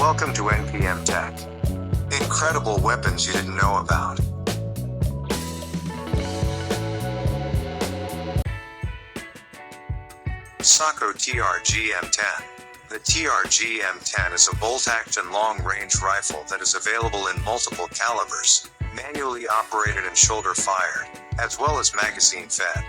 Welcome to NPM Tech. Incredible weapons you didn't know about. Sako TRG-M10. The TRG-M10 is a bolt-action long-range rifle that is available in multiple calibers, manually operated and shoulder-fired, as well as magazine-fed.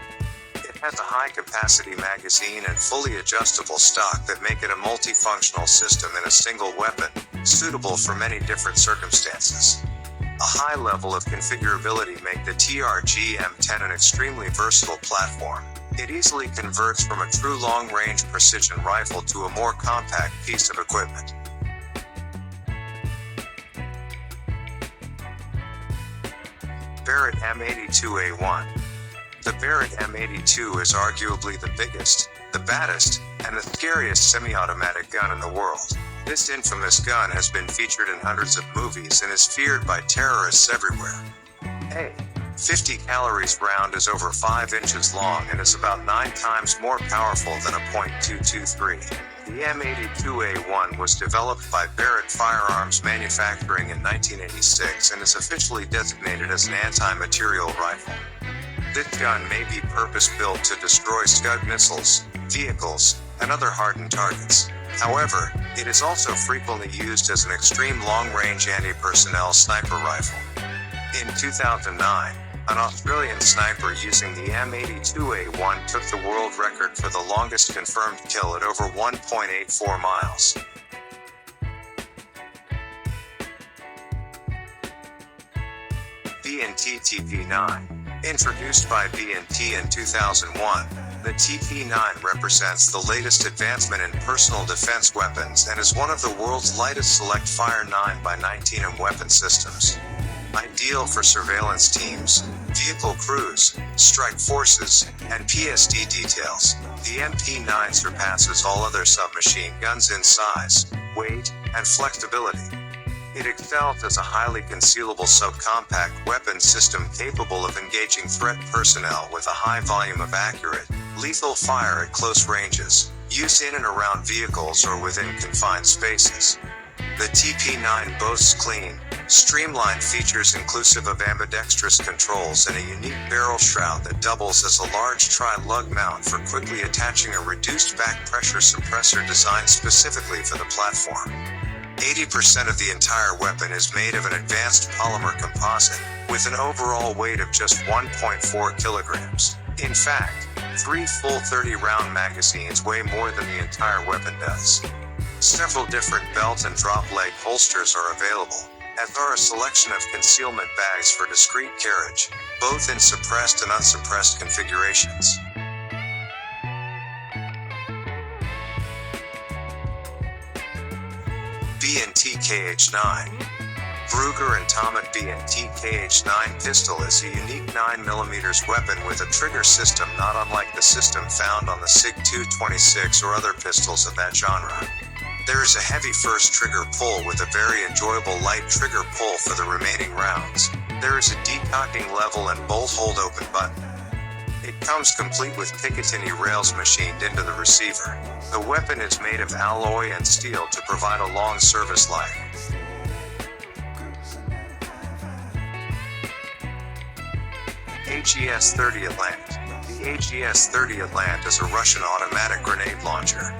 It has a high-capacity magazine and fully adjustable stock that make it a multifunctional system in a single weapon, suitable for many different circumstances. A high level of configurability make the TRG-M10 an extremely versatile platform. It easily converts from a true long-range precision rifle to a more compact piece of equipment. Barrett M82A1. The Barrett M82 is arguably the biggest, the baddest, and the scariest semi-automatic gun in the world. This infamous gun has been featured in hundreds of movies and is feared by terrorists everywhere. A 50 calories round is over 5 inches long and is about 9 times more powerful than a .223. The M82A1 was developed by Barrett Firearms Manufacturing in 1986 and is officially designated as an anti-material rifle. This gun may be purpose-built to destroy Scud missiles, vehicles, and other hardened targets. However, it is also frequently used as an extreme long-range anti-personnel sniper rifle. In 2009, an Australian sniper using the M82A1 took the world record for the longest confirmed kill at over 1.84 miles. B&T TP9. Introduced by B&T in 2001, the TP9 represents the latest advancement in personal defense weapons and is one of the world's lightest select fire 9x19 and weapon systems. Ideal for surveillance teams, vehicle crews, strike forces, and PSD details, the MP9 surpasses all other submachine guns in size, weight, and flexibility. It excels as a highly concealable subcompact weapon system capable of engaging threat personnel with a high volume of accurate, lethal fire at close ranges, use in and around vehicles or within confined spaces. The TP9 boasts clean, streamlined features inclusive of ambidextrous controls and a unique barrel shroud that doubles as a large tri-lug mount for quickly attaching a reduced back pressure suppressor designed specifically for the platform. 80% of the entire weapon is made of an advanced polymer composite, with an overall weight of just 1.4 kilograms. In fact, 3 full 30-round magazines weigh more than the entire weapon does. Several different belt and drop leg holsters are available, as are a selection of concealment bags for discreet carriage, both in suppressed and unsuppressed configurations. B&T KH9. Brugger and Tomet B&T KH9 pistol is a unique 9mm weapon with a trigger system not unlike the system found on the SIG-226 or other pistols of that genre. There is a heavy first trigger pull with a very enjoyable light trigger pull for the remaining rounds. There is a decocking level and bolt hold open button. It comes complete with Picatinny rails machined into the receiver. The weapon is made of alloy and steel to provide a long service life. AGS-30 Atlant. The AGS-30 Atlant is a Russian automatic grenade launcher.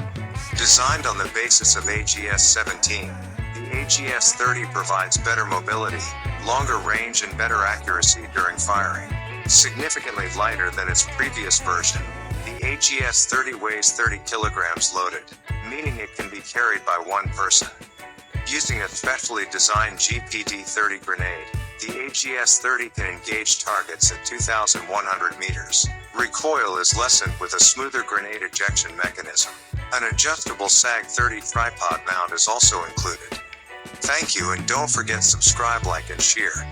Designed on the basis of AGS-17, the AGS-30 provides better mobility, longer range and better accuracy during firing. Significantly lighter than its previous version, the AGS-30 weighs 30 kilograms loaded, meaning it can be carried by one person. Using a specially designed GPD-30 grenade, the AGS-30 can engage targets at 2,100 meters. Recoil is lessened with a smoother grenade ejection mechanism. An adjustable SAG-30 tripod mount is also included. Thank you and don't forget subscribe, like and share.